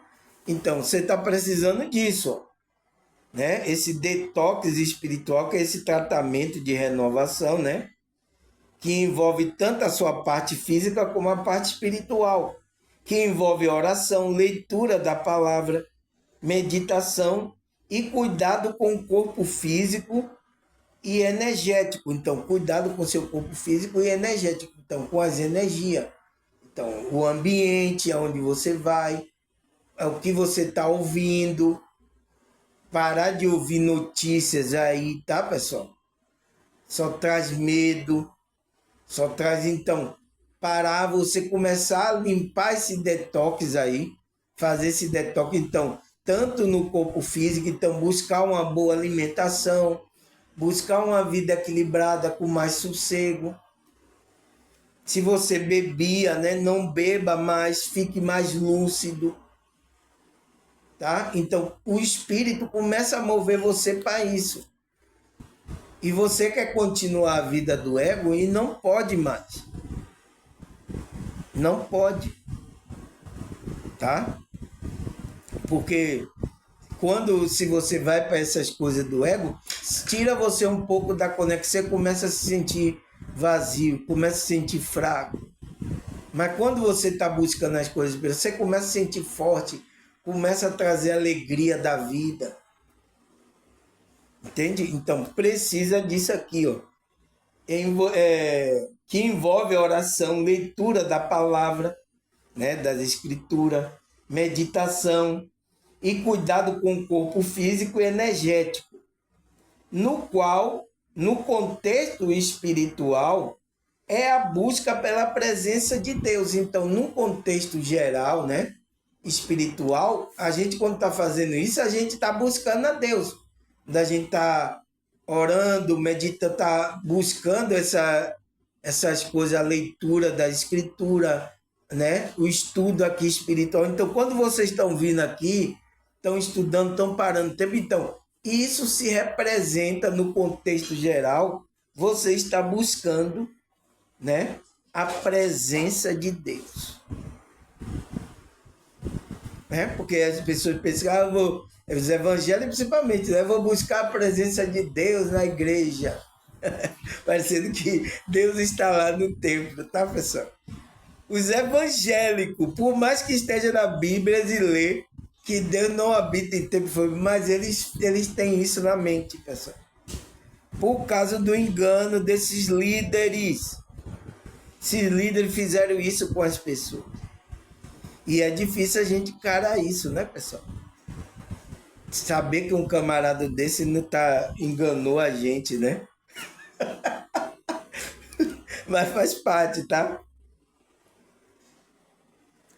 Então você está precisando disso, ó, né? Esse detox espiritual, que é esse tratamento de renovação, né? Que envolve tanto a sua parte física como a parte espiritual, que envolve oração, leitura da palavra, meditação e cuidado com o corpo físico e energético. Então, cuidado com o seu corpo físico e energético. Então, com as energias. Então, o ambiente, aonde você vai, o que você está ouvindo. Parar de ouvir notícias aí, tá, pessoal? Só traz medo, só traz, então, parar, você começar a limpar esse detox aí, fazer esse detox, então, tanto no corpo físico, então, buscar uma boa alimentação, buscar uma vida equilibrada com mais sossego. Se você bebia, né, não beba mais, fique mais lúcido, tá? Então, o espírito começa a mover você para isso. E você quer continuar a vida do ego e não pode mais. Não pode. Tá? Porque se você vai para essas coisas do ego, tira você um pouco da conexão, você começa a se sentir vazio, começa a se sentir fraco. Mas quando você está buscando as coisas, você começa a se sentir forte, começa a trazer alegria da vida. Entende? Então, precisa disso aqui, ó. Que envolve a oração, leitura da palavra, né, das escrituras, meditação e cuidado com o corpo físico e energético, no qual, no contexto espiritual, é a busca pela presença de Deus. Então, num contexto geral, né, espiritual, a gente, quando está fazendo isso, a gente está buscando a Deus. Da gente está orando, meditando, está buscando essas coisas, a leitura da escritura, né? O estudo aqui espiritual. Então, quando vocês estão vindo aqui, estão estudando, estão parando tempo, então, isso se representa no contexto geral, você está buscando, né, a presença de Deus. Né? Porque as pessoas pensam, os evangélicos principalmente, né? Vou buscar a presença de Deus na igreja. Parecendo que Deus está lá no templo, tá, pessoal? Os evangélicos, por mais que esteja na Bíblia, eles lê que Deus não habita em templo, mas eles têm isso na mente, pessoal. Por causa do engano desses líderes. Esses líderes fizeram isso com as pessoas. E é difícil a gente encarar isso, né, pessoal? Saber que um camarada desse não enganou a gente, né? Mas faz parte, tá?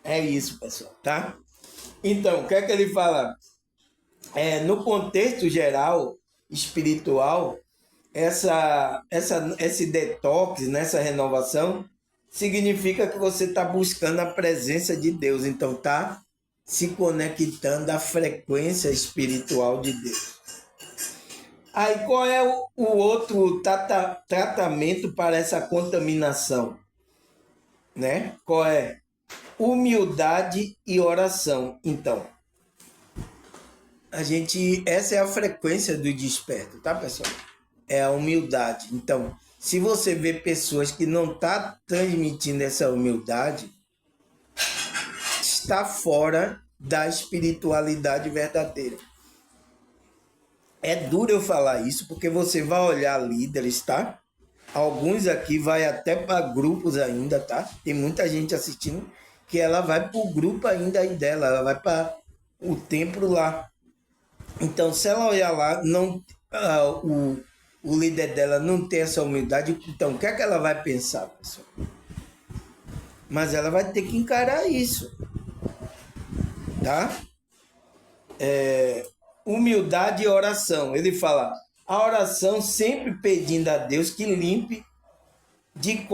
É isso, pessoal, tá? Então, o que é que ele fala? No contexto geral, espiritual, esse detox, nessa renovação, significa que você está buscando a presença de Deus. Então, tá se conectando à frequência espiritual de Deus. Aí, qual é o outro tratamento para essa contaminação? Né? Qual é? Humildade e oração. Então, essa é a frequência do desperto, tá, pessoal? É a humildade. Então, se você vê pessoas que não estão transmitindo essa humildade, está fora da espiritualidade verdadeira. É duro eu falar isso, porque você vai olhar líderes, tá? Alguns aqui vai até para grupos ainda, tá? Tem muita gente assistindo que ela vai para o grupo ainda dela, ela vai para o templo lá. Então, se ela olhar lá, o líder dela não tem essa humildade, então o que é que ela vai pensar, pessoal? mas ela vai ter que encarar isso, tá? Humildade e oração. Ele fala, a oração sempre pedindo a Deus que limpe de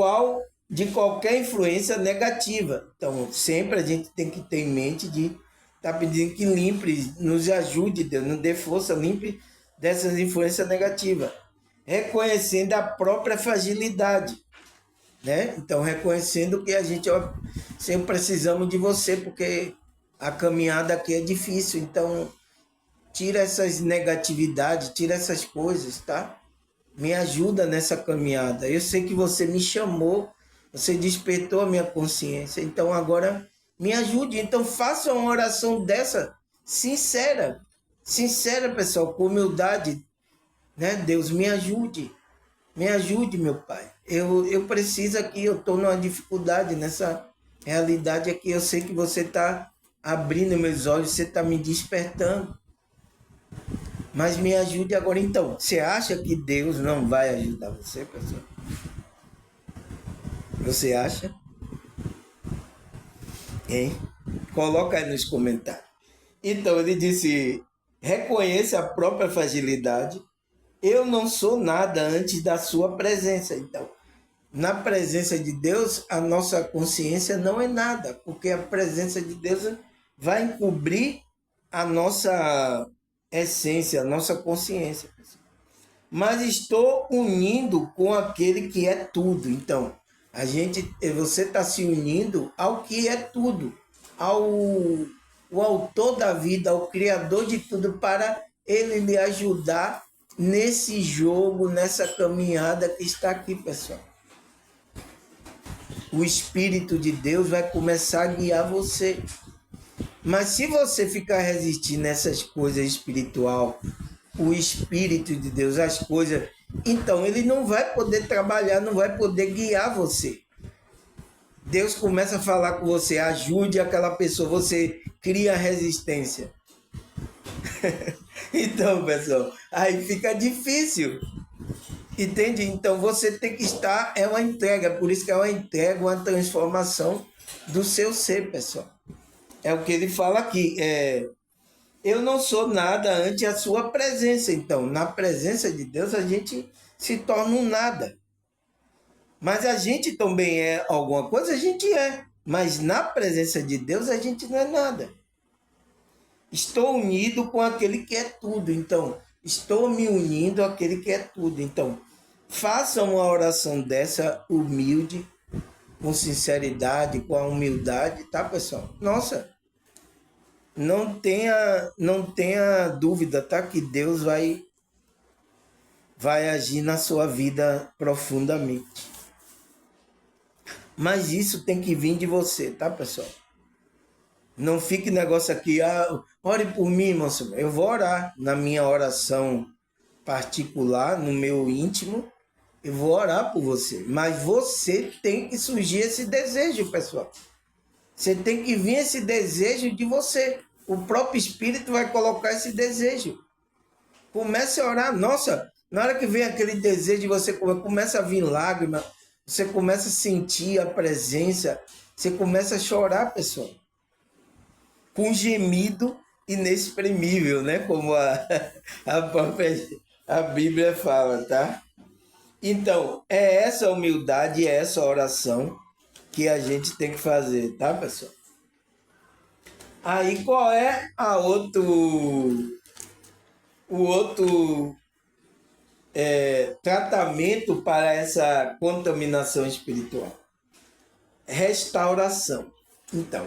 qualquer influência negativa. Então, sempre a gente tem que ter em mente de estar pedindo que limpe, nos ajude, Deus, nos dê força, limpe dessas influências negativas. Reconhecendo a própria fragilidade, né? Então, reconhecendo que a gente, ó, sempre precisamos de você, porque a caminhada aqui é difícil. Então, tira essas negatividades, tira essas coisas, tá? Me ajuda nessa caminhada. Eu sei que você me chamou, você despertou a minha consciência, então agora me ajude. Então faça uma oração dessa, sincera, sincera, pessoal, com humildade, né? Deus, me ajude, meu Pai. Eu preciso aqui, eu estou numa dificuldade nessa realidade aqui. Eu sei que você está abrindo meus olhos, você está me despertando. Mas me ajude agora. Então, você acha que Deus não vai ajudar você, pessoal? Você acha? Hein? Coloca aí nos comentários. Então, ele disse, reconheça a própria fragilidade. Eu não sou nada antes da sua presença. Então, na presença de Deus, a nossa consciência não é nada, porque a presença de Deus vai encobrir a nossa essência, a nossa consciência. Mas estou unindo com aquele que é tudo. Então, você está se unindo ao que é tudo, o autor da vida, ao criador de tudo, para ele lhe ajudar nesse jogo, nessa caminhada que está aqui, pessoal. O Espírito de Deus vai começar a guiar você. Mas se você ficar resistindo nessas coisas espiritual, o Espírito de Deus, as coisas, então ele não vai poder trabalhar, não vai poder guiar você. Deus começa a falar com você, ajude aquela pessoa, você cria resistência. Então, pessoal, aí fica difícil. Entende? Então você tem que estar, é uma entrega, por isso que é uma entrega, uma transformação do seu ser, pessoal. É o que ele fala aqui, eu não sou nada ante a sua presença. Então, na presença de Deus, a gente se torna um nada. Mas a gente também é alguma coisa, a gente é. Mas na presença de Deus, a gente não é nada. Estou unido com aquele que é tudo. Então, estou me unindo àquele que é tudo. Então, faça uma oração dessa humilde, com sinceridade, com a humildade, tá, pessoal? Nossa, não tenha dúvida, tá? Que Deus vai agir na sua vida profundamente. Mas isso tem que vir de você, tá, pessoal? Não fique negócio aqui, ore por mim, moço. Eu vou orar na minha oração particular, no meu íntimo, eu vou orar por você. Mas você tem que surgir esse desejo, pessoal. Você tem que vir esse desejo de você. O próprio Espírito vai colocar esse desejo. Comece a orar. Nossa, na hora que vem aquele desejo, você começa a vir lágrima, você começa a sentir a presença, você começa a chorar, pessoal. Com gemido inexprimível, né? Como a própria a Bíblia fala, tá? Então, é essa humildade, é essa oração que a gente tem que fazer, tá, pessoal? Aí qual é o outro tratamento para essa contaminação espiritual? Restauração. Então,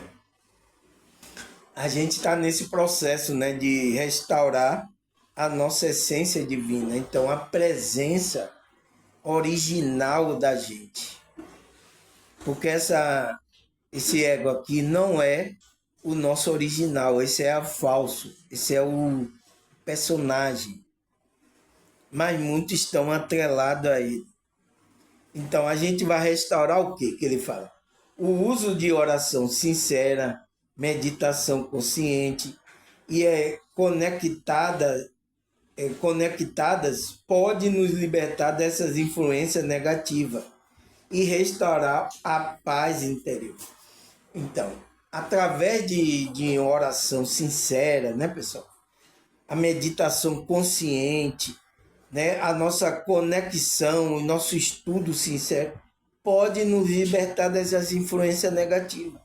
a gente está nesse processo, né, de restaurar a nossa essência divina. Então, a presença original da gente. Porque esse ego aqui não é o nosso original, esse é o falso, esse é o personagem. Mas muitos estão atrelados a ele. Então a gente vai restaurar o quê? Que ele fala? O uso de oração sincera, meditação consciente e conectadas pode nos libertar dessas influências negativas. e restaurar a paz interior. Então, através de oração sincera, né, pessoal? A meditação consciente, né? A nossa conexão, o nosso estudo sincero pode nos libertar dessas influências negativas.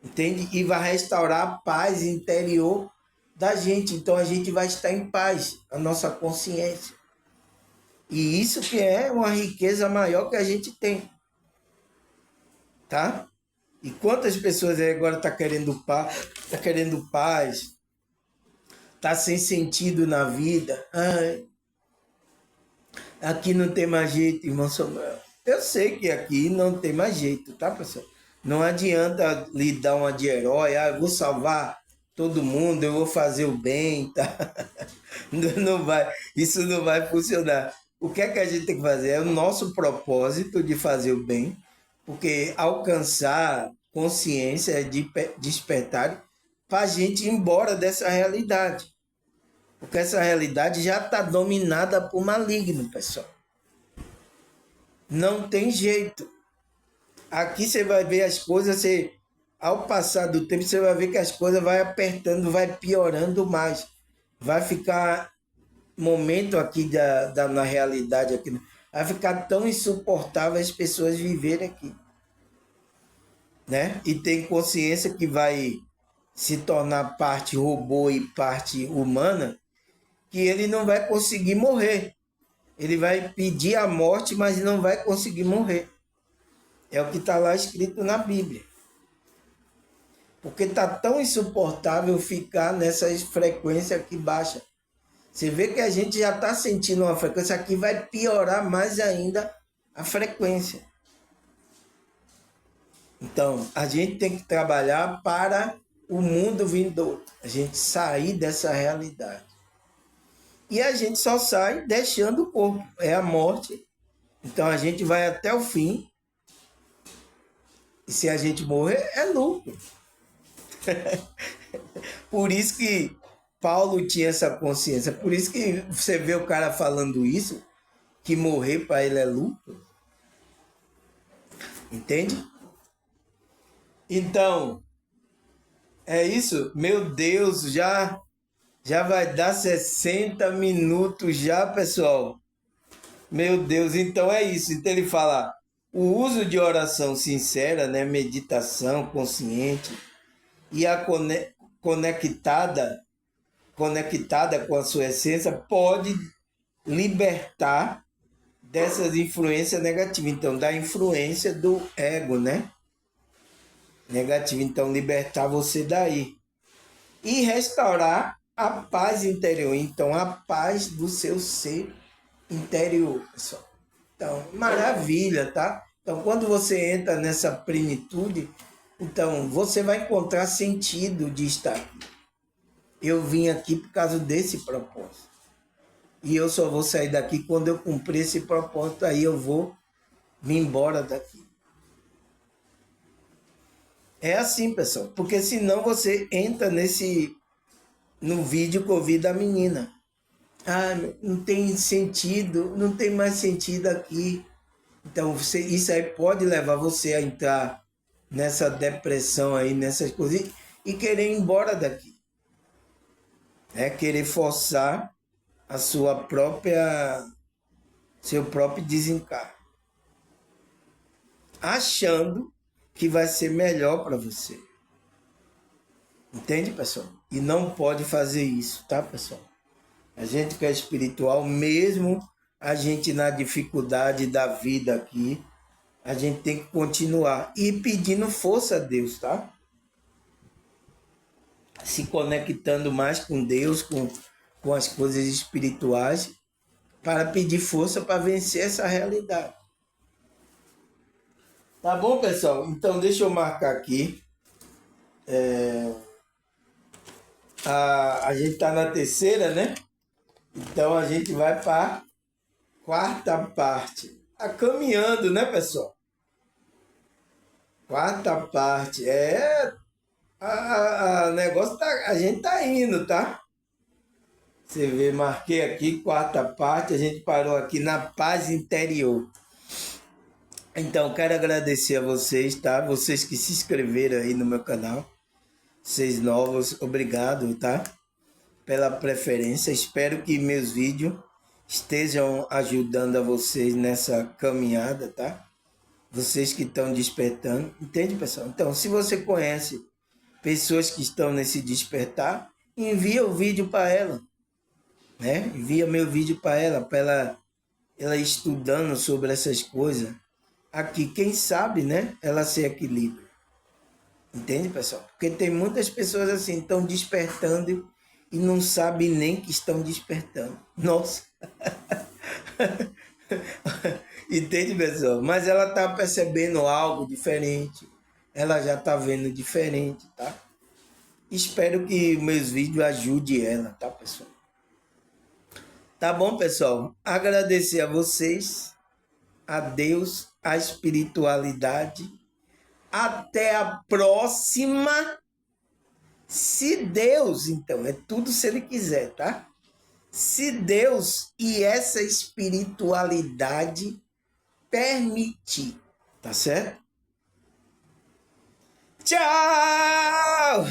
Entende? E vai restaurar a paz interior da gente. Então a gente vai estar em paz, a nossa consciência. E isso que é uma riqueza maior que a gente tem. Tá? E quantas pessoas aí agora tá querendo paz, tá sem sentido na vida. Ai, aqui não tem mais jeito, irmão Samuel. Eu sei que aqui não tem mais jeito, tá, pessoal? Não adianta lhe dar uma de herói, eu vou salvar todo mundo, eu vou fazer o bem, tá? Não vai, isso não vai funcionar. O que é que a gente tem que fazer? É o nosso propósito de fazer o bem, porque alcançar consciência de despertar para a gente ir embora dessa realidade. Porque essa realidade já está dominada por maligno, pessoal. Não tem jeito. Aqui você vai ver as coisas, ao passar do tempo, você vai ver que as coisas vai apertando, vai piorando mais. Vai ficar momento aqui na realidade aqui, vai ficar tão insuportável as pessoas viverem aqui, né? E tem consciência que vai se tornar parte robô e parte humana, que ele não vai conseguir morrer. Ele vai pedir a morte, mas não vai conseguir morrer. É o que está lá escrito na Bíblia. Porque está tão insuportável ficar nessas frequências aqui baixas. Você vê que a gente já está sentindo uma frequência aqui, vai piorar mais ainda a frequência. Então, a gente tem que trabalhar para o mundo vindouro. A gente sair dessa realidade. E a gente só sai deixando o corpo. É a morte. Então, a gente vai até o fim. E se a gente morrer, é lucro. Por isso que Paulo tinha essa consciência. Por isso que você vê o cara falando isso, que morrer para ele é lucro. Entende? Então, é isso. Meu Deus, já vai dar 60 minutos já, pessoal. Meu Deus, então é isso. Então ele fala, o uso de oração sincera, né, meditação consciente e a conectada com a sua essência pode libertar dessas influências negativas. Então, da influência do ego, né? Negativo. Então, libertar você daí. E restaurar a paz interior. Então, a paz do seu ser interior, pessoal. Então, maravilha, tá? Então, quando você entra nessa plenitude, então, você vai encontrar sentido de estar aqui. Eu vim aqui por causa desse propósito. E eu só vou sair daqui quando eu cumprir esse propósito, aí eu vou me embora daqui. É assim, pessoal, porque senão você entra no vídeo que eu vi da menina. Ah, não tem sentido, não tem mais sentido aqui. Então, isso aí pode levar você a entrar nessa depressão aí, nessas coisas, e querer ir embora daqui. É querer forçar a seu próprio desencargo, achando que vai ser melhor para você. Entende, pessoal? E não pode fazer isso, tá, pessoal? A gente que é espiritual, mesmo a gente na dificuldade da vida aqui, a gente tem que continuar e pedindo força a Deus, tá? Se conectando mais com Deus, com as coisas espirituais, para pedir força para vencer essa realidade. Tá bom, pessoal? Então, deixa eu marcar aqui. A gente está na terceira, né? Então, a gente vai para a quarta parte. Tá caminhando, né, pessoal? Quarta parte. A negócio tá, a gente tá indo, tá? Você vê, marquei aqui, quarta parte, a gente parou aqui na paz interior. Então, quero agradecer a vocês, tá? Vocês que se inscreveram aí no meu canal. Vocês novos, obrigado, tá? Pela preferência. Espero que meus vídeos estejam ajudando a vocês nessa caminhada, tá? Vocês que estão despertando. Entende, pessoal? Então, se você conhece pessoas que estão nesse despertar, envia o vídeo para ela, né? Envia meu vídeo para ela estudando sobre essas coisas. Aqui, quem sabe, né? Ela se equilibra. Entende, pessoal? Porque tem muitas pessoas assim, estão despertando e não sabem nem que estão despertando. Nossa! Entende, pessoal? Mas ela está percebendo algo diferente. Ela já está vendo diferente, tá? Espero que meus vídeos ajudem ela, tá, pessoal? Tá bom, pessoal? Agradecer a vocês, a Deus, a espiritualidade. Até a próxima. Se Deus, então, é tudo se Ele quiser, tá? Se Deus e essa espiritualidade permitir, tá certo? Tchau!